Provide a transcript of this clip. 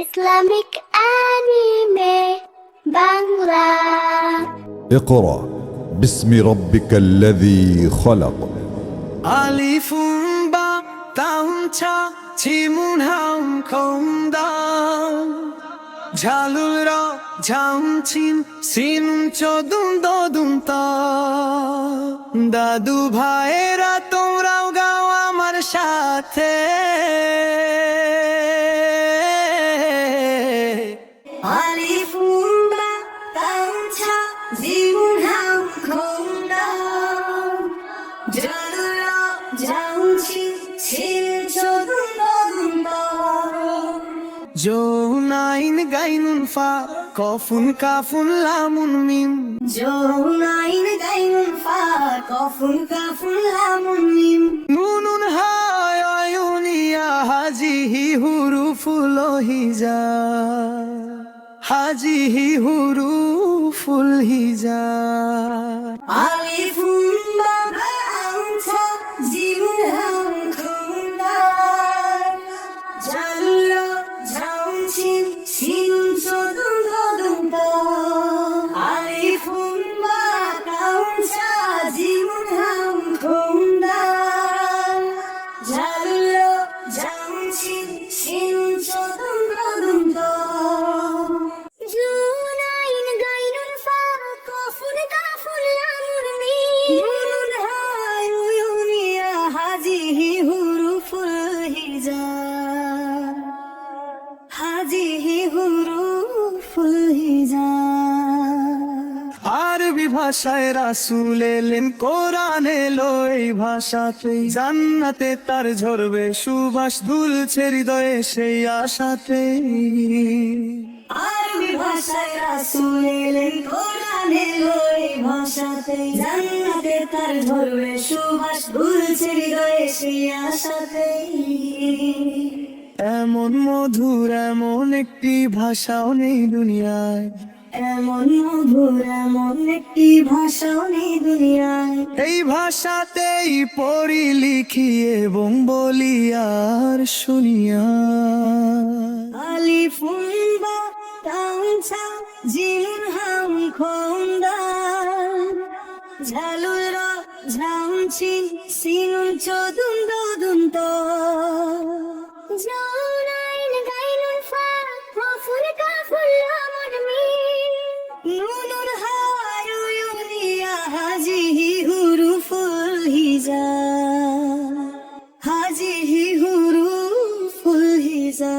Islamic anime Bangla. اقرأ باسم ربك الذي خلق ألف باء تاء ثاء جيم هاء كوم دال ঝালুল র ঝাম ছিম scene Sodom দদুম তা। দাদু ভাইয়েরা তোমরাও গাও আমার সাথে। আলিফ বা তাও ছা জিম হাম খুম দাল জালুল র ঝাম ছিম সিন চদুম দদুম তা। জৌনাইন গাইনুন ফা কফুন কাফুন লামুন মিম। জৌনাইন গাইনুন ফা কফুন কাফুন লামুন মিম। নুনুন হায় আয়ুনিয়া হাজিহি হুরুফুল হিজা হাজিহি হুরুফুল হিজা। আলিফ বা তাও ছা জিম হাম খুম দাল জালুল র ঝাম ছিম সিন চদুম দদুম তা। আলিফ বা তাও ছা জিম হাম খুম দাল জালুল র ঝাম ছিম সিন চদুম দদুম তা। জুনাইন গাইনুন ফা কফুন কাফুন লামুন মিম। নুনুন হায় উয়ুনিয়া হাজিহি হুরুফুল হিজা হাজিহি হুরুফুল হিজা। আরবি ভাষায় রাসূল এলেন, কোরআন এলো এই ভাষাতেই। জান্নাতে তার ঝরবে সুবাস, দুলছে হৃদয়ে সেই আশাতে। আরবি ভাষায় রাসূল এলেন, কোরআন এলো এই ভাষাতে। জান্নাতে তার ঝরবে সুবাস, দুলছে হৃদয়ে সেই আশাতে। এমন মধুর এমন একটি ভাষাও নেই দুনিয়ায়। এমন মধুর এমন একটি ভাষাও নেই দুনিয়ায়। এই ভাষাতেই পড়ি লিখি এবং বলি আর শুনিয়া। আলিফ বা তাও ছা জিম হাম খুম দাল ঝালুল র ঝাম ছিম সিন চদুম দদুম তা। জৌনাইন গাইনুন ফা কফুন কাফুন লামুন মিম। নুনুন হায় উয়ুনিয়া হাজিহি হুরুফুল হিজা হাজিহি হুরুফুল হিজা।